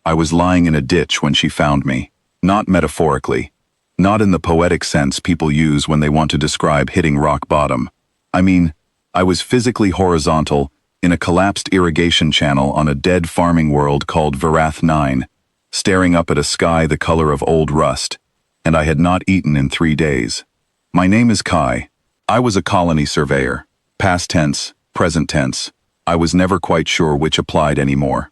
I was lying in a ditch when she found me. Not metaphorically. Not in the poetic sense people use when they want to describe hitting rock bottom. I mean, I was physically horizontal in a collapsed irrigation channel on a dead farming world called Varath 9, staring up at a sky the color of old rust, and I had not eaten in 3 days. My name is Kai. I was a colony surveyor. Past tense, present tense. I was never quite sure which applied anymore.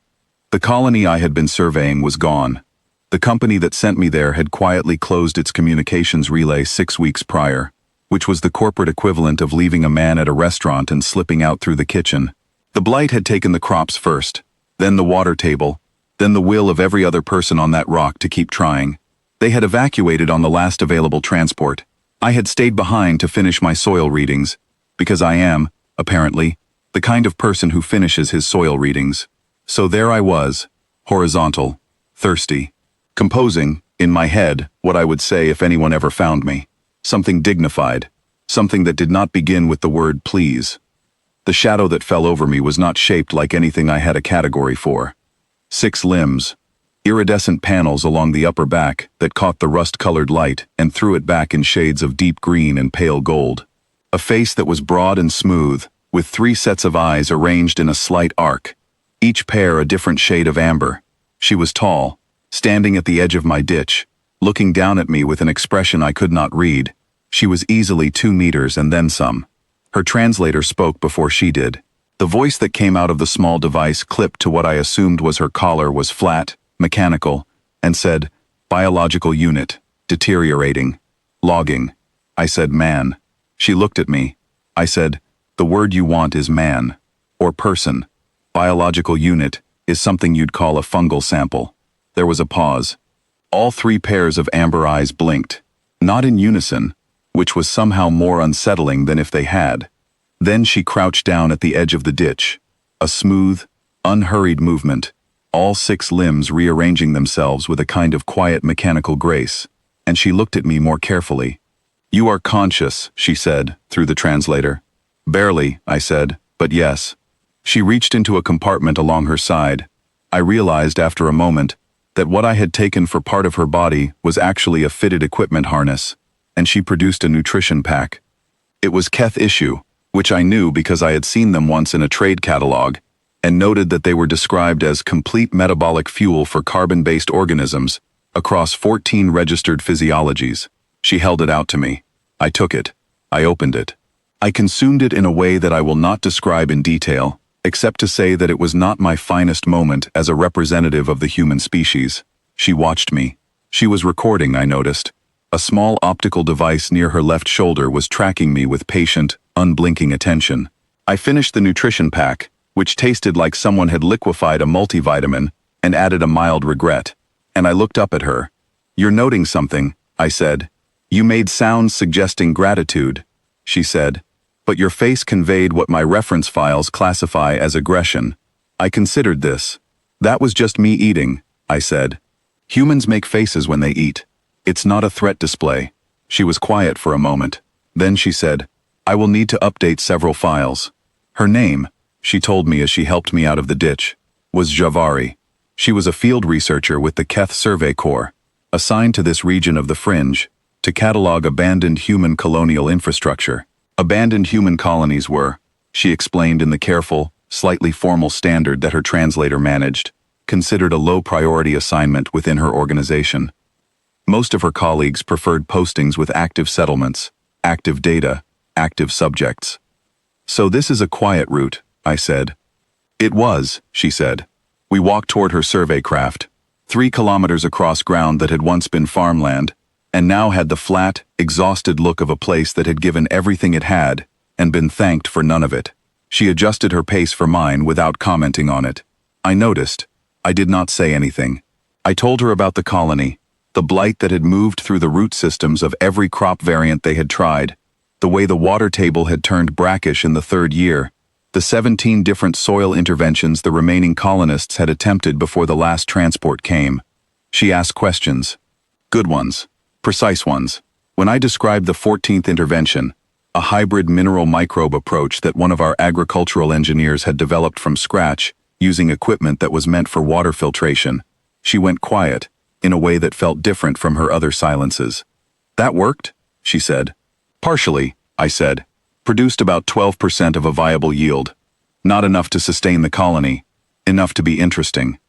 The colony I had been surveying was gone. The company that sent me there had quietly closed its communications relay 6 weeks prior, which was the corporate equivalent of leaving a man at a restaurant and slipping out through the kitchen. The blight had taken the crops first, then the water table, then the will of every other person on that rock to keep trying. They had evacuated on the last available transport. I had stayed behind to finish my soil readings, because I am, apparently, the kind of person who finishes his soil readings. So there I was, horizontal, thirsty, composing, in my head, what I would say if anyone ever found me. Something dignified, something that did not begin with the word please. The shadow that fell over me was not shaped like anything I had a category for. 6 limbs, iridescent panels along the upper back that caught the rust-colored light and threw it back in shades of deep green and pale gold. A face that was broad and smooth, with 3 sets of eyes arranged in a slight arc, each pair a different shade of amber. She was tall, standing at the edge of my ditch, looking down at me with an expression I could not read. She was easily 2 meters and then some. Her translator spoke before she did. The voice that came out of the small device clipped to what I assumed was her collar was flat, mechanical, and said, "Biological unit, deteriorating, logging." I said, "Man." She looked at me. I said, "The word you want is man, or person. Biological unit is something you'd call a fungal sample." There was a pause. All 3 pairs of amber eyes blinked, not in unison, which was somehow more unsettling than if they had. Then she crouched down at the edge of the ditch. A smooth, unhurried movement, all 6 limbs rearranging themselves with a kind of quiet mechanical grace, and she looked at me more carefully. "You are conscious," she said, through the translator. "Barely," I said, "but yes." She reached into a compartment along her side. I realized after a moment that what I had taken for part of her body was actually a fitted equipment harness, and she produced a nutrition pack. It was Keth issue, which I knew because I had seen them once in a trade catalog, and noted that they were described as complete metabolic fuel for carbon-based organisms across 14 registered physiologies. She held it out to me. I took it. I opened it. I consumed it in a way that I will not describe in detail, except to say that it was not my finest moment as a representative of the human species. She watched me. She was recording, I noticed. A small optical device near her left shoulder was tracking me with patient, unblinking attention. I finished the nutrition pack, which tasted like someone had liquefied a multivitamin and added a mild regret, and I looked up at her. "You're noting something," I said. "You made sounds suggesting gratitude," she said, "but your face conveyed what my reference files classify as aggression." I considered this. "That was just me eating," I said. "Humans make faces when they eat. It's not a threat display." She was quiet for a moment. Then she said, "I will need to update several files." Her name, she told me as she helped me out of the ditch, was Javari. She was a field researcher with the Keth Survey Corps, assigned to this region of the fringe, to catalog abandoned human colonial infrastructure. Abandoned human colonies were, she explained in the careful, slightly formal standard that her translator managed, considered a low-priority assignment within her organization. Most of her colleagues preferred postings with active settlements, active data, active subjects. "So this is a quiet route," I said. "It was," she said. We walked toward her survey craft, 3 kilometers across ground that had once been farmland, and now had the flat, exhausted look of a place that had given everything it had and been thanked for none of it. She adjusted her pace for mine without commenting on it. I noticed. I did not say anything. I told her about the colony, the blight that had moved through the root systems of every crop variant they had tried, the way the water table had turned brackish in the 3rd year, the 17 different soil interventions the remaining colonists had attempted before the last transport came. She asked questions. Good ones. Precise ones. When I described the 14th intervention, a hybrid mineral microbe approach that one of our agricultural engineers had developed from scratch, using equipment that was meant for water filtration, She went quiet, in a way that felt different from her other silences. "That worked?" she said. "Partially," I said. "Produced about 12% of a viable yield. Not enough to sustain the colony. Enough to be interesting."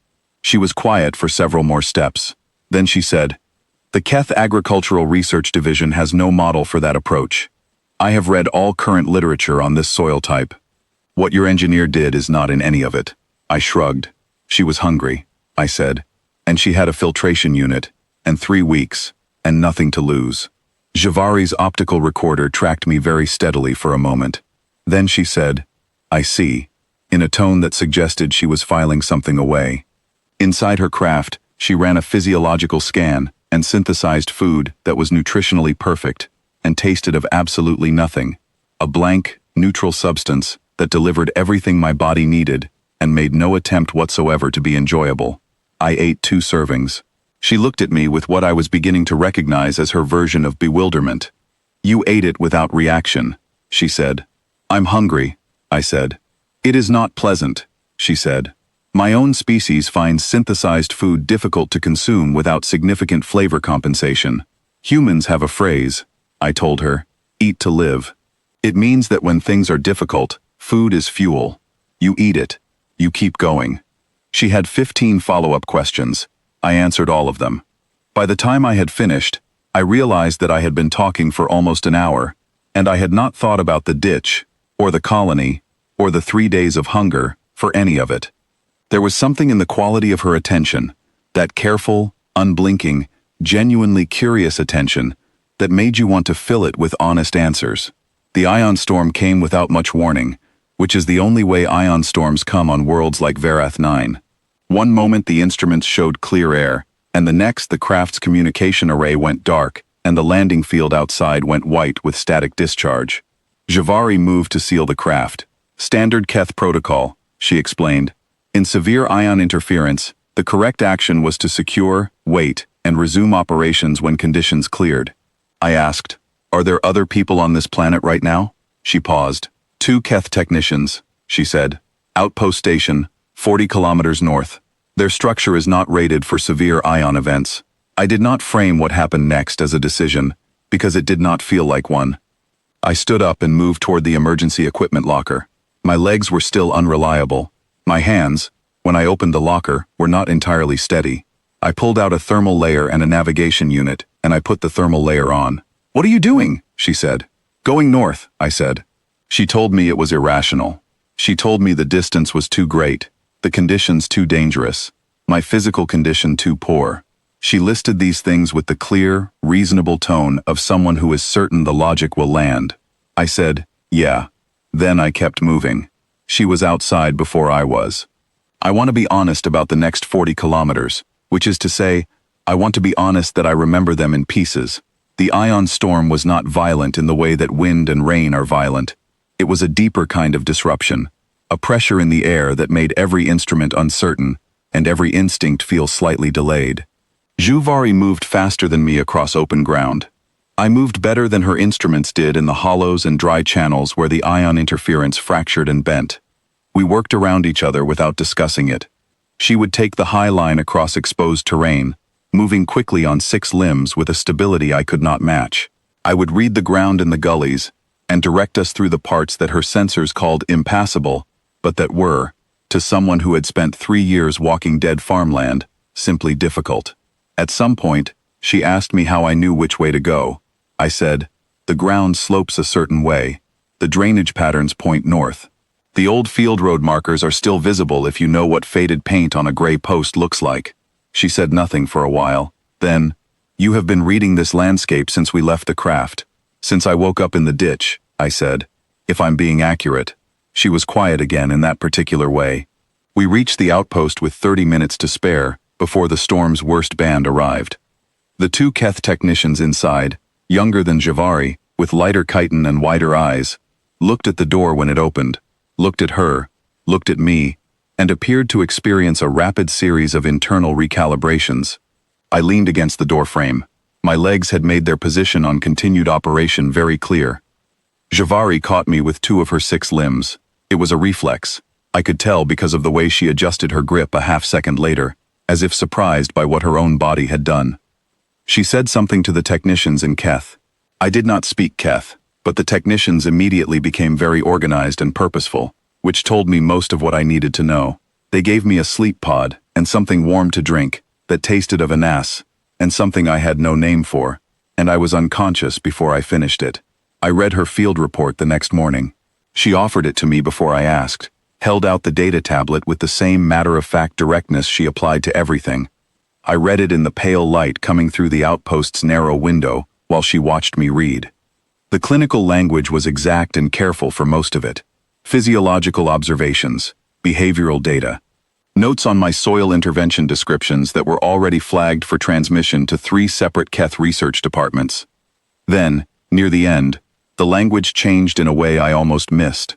She was quiet for several more steps. Then she said, "The Keth Agricultural Research Division has no model for that approach. I have read all current literature on this soil type. What your engineer did is not in any of it." I shrugged. "She was hungry," I said, "and she had a filtration unit, and 3 weeks, and nothing to lose." Javari's optical recorder tracked me very steadily for a moment. Then she said, "I see," in a tone that suggested she was filing something away. Inside her craft, she ran a physiological scan and synthesized food that was nutritionally perfect and tasted of absolutely nothing. A blank, neutral substance that delivered everything my body needed and made no attempt whatsoever to be enjoyable. I ate 2 servings. She looked at me with what I was beginning to recognize as her version of bewilderment. "You ate it without reaction," she said. "I'm hungry," I said. "It is not pleasant," she said. "My own species finds synthesized food difficult to consume without significant flavor compensation. Humans have a phrase," I told her, "eat to live." It means that when things are difficult, food is fuel. You eat it. You keep going. She had 15 follow-up questions. I answered all of them. By the time I had finished, I realized that I had been talking for almost an hour, and I had not thought about the ditch, or the colony, or the 3 days of hunger, for any of it. There was something in the quality of her attention, that careful, unblinking, genuinely curious attention, that made you want to fill it with honest answers. The ion storm came without much warning, which is the only way ion storms come on worlds like Verath 9. One moment the instruments showed clear air, and the next the craft's communication array went dark, and the landing field outside went white with static discharge. Javari moved to seal the craft. "Standard Keth protocol," she explained. "In severe ion interference, the correct action was to secure, wait, and resume operations when conditions cleared." I asked, "Are there other people on this planet right now?" She paused. "2 Keth technicians," she said. "Outpost station, 40 kilometers north. Their structure is not rated for severe ion events." I did not frame what happened next as a decision, because it did not feel like one. I stood up and moved toward the emergency equipment locker. My legs were still unreliable. My hands, when I opened the locker, were not entirely steady. I pulled out a thermal layer and a navigation unit, and I put the thermal layer on. "What are you doing?" she said. "Going north," I said. She told me it was irrational. She told me the distance was too great, the conditions too dangerous, my physical condition too poor. She listed these things with the clear, reasonable tone of someone who is certain the logic will land. I said, "Yeah." Then I kept moving. She was outside before I was. I want to be honest about the next 40 kilometers, which is to say, I want to be honest that I remember them in pieces. The ion storm was not violent in the way that wind and rain are violent. It was a deeper kind of disruption, a pressure in the air that made every instrument uncertain, and every instinct feel slightly delayed. Javari moved faster than me across open ground. I moved better than her instruments did in the hollows and dry channels where the ion interference fractured and bent. We worked around each other without discussing it. She would take the high line across exposed terrain, moving quickly on 6 limbs with a stability I could not match. I would read the ground in the gullies and direct us through the parts that her sensors called impassable, but that were, to someone who had spent 3 years walking dead farmland, simply difficult. At some point, she asked me how I knew which way to go. I said, "The ground slopes a certain way. The drainage patterns point north. The old field road markers are still visible if you know what faded paint on a gray post looks like." She said nothing for a while. Then, "You have been reading this landscape since we left the craft. Since I woke up in the ditch," I said, "if I'm being accurate." She was quiet again in that particular way. We reached the outpost with 30 minutes to spare before the storm's worst band arrived. The 2 Keth technicians inside, younger than Javari, with lighter chitin and wider eyes, looked at the door when it opened, looked at her, looked at me, and appeared to experience a rapid series of internal recalibrations. I leaned against the doorframe. My legs had made their position on continued operation very clear. Javari caught me with 2 of her 6 limbs. It was a reflex. I could tell because of the way she adjusted her grip a half-second later, as if surprised by what her own body had done. She said something to the technicians in Keth. I did not speak Keth, but the technicians immediately became very organized and purposeful, which told me most of what I needed to know. They gave me a sleep pod and something warm to drink that tasted of anise, and something I had no name for, and I was unconscious before I finished it. I read her field report the next morning. She offered it to me before I asked, held out the data tablet with the same matter-of-fact directness she applied to everything. I read it in the pale light coming through the outpost's narrow window while she watched me read. The clinical language was exact and careful for most of it. Physiological observations, behavioral data, notes on my soil intervention descriptions that were already flagged for transmission to 3 separate Keth research departments. Then, near the end, the language changed in a way I almost missed.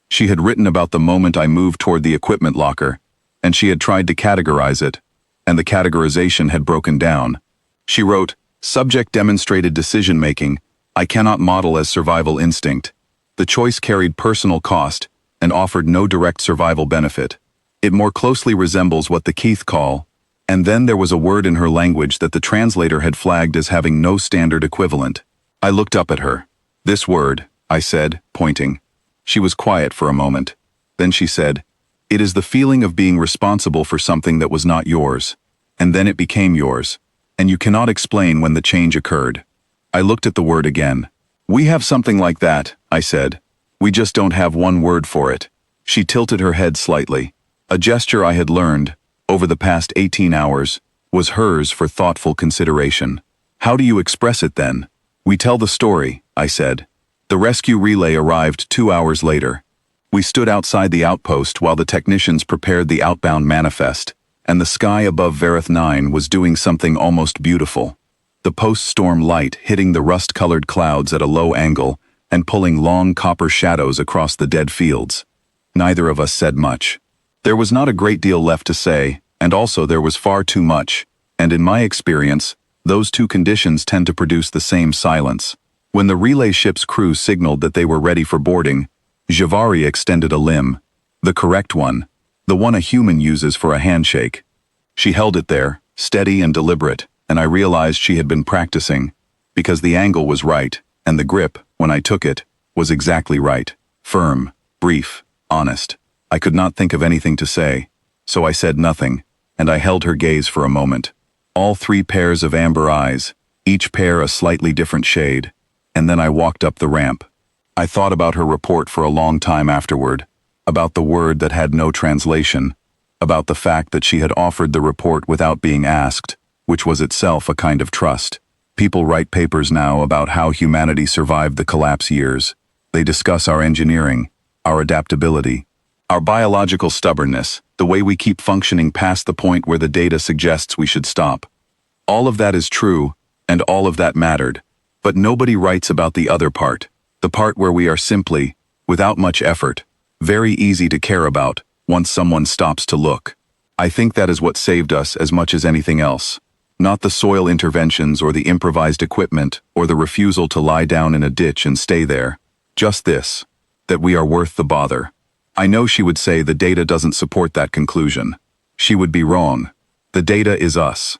She had written about the moment I moved toward the equipment locker, and she had tried to categorize it, and the categorization had broken down. She wrote, "Subject demonstrated decision-making, I cannot model as survival instinct. The choice carried personal cost and offered no direct survival benefit. It more closely resembles what the Keith call," and then there was a word in her language that the translator had flagged as having no standard equivalent. I looked up at her. "This word," I said, pointing. She was quiet for a moment. Then she said, "It is the feeling of being responsible for something that was not yours, and then it became yours, and you cannot explain when the change occurred." I looked at the word again. "We have something like that," I said. "We just don't have one word for it." She tilted her head slightly. A gesture I had learned, over the past 18 hours, was hers for thoughtful consideration. "How do you express it then?" "We tell the story," I said. The rescue relay arrived 2 hours later. We stood outside the outpost while the technicians prepared the outbound manifest, and the sky above Verith 9 was doing something almost beautiful. The post-storm light hitting the rust-colored clouds at a low angle and pulling long copper shadows across the dead fields. Neither of us said much. There was not a great deal left to say, and also there was far too much, and in my experience, those two conditions tend to produce the same silence. When the relay ship's crew signaled that they were ready for boarding, Javari extended a limb, the correct one, the one a human uses for a handshake. She held it there, steady and deliberate, and I realized she had been practicing, because the angle was right, and the grip, when I took it, was exactly right, firm, brief, honest. I could not think of anything to say, so I said nothing, and I held her gaze for a moment. All 3 pairs of amber eyes, each pair a slightly different shade, and then I walked up the ramp. I thought about her report for a long time afterward, about the word that had no translation, about the fact that she had offered the report without being asked, which was itself a kind of trust. People write papers now about how humanity survived the collapse years. They discuss our engineering, our adaptability, our biological stubbornness, the way we keep functioning past the point where the data suggests we should stop. All of that is true, and all of that mattered, but nobody writes about the other part, the part where we are simply, without much effort, very easy to care about once someone stops to look. I think that is what saved us as much as anything else. Not the soil interventions or the improvised equipment or the refusal to lie down in a ditch and stay there. Just this, that we are worth the bother. I know she would say the data doesn't support that conclusion. She would be wrong. The data is us.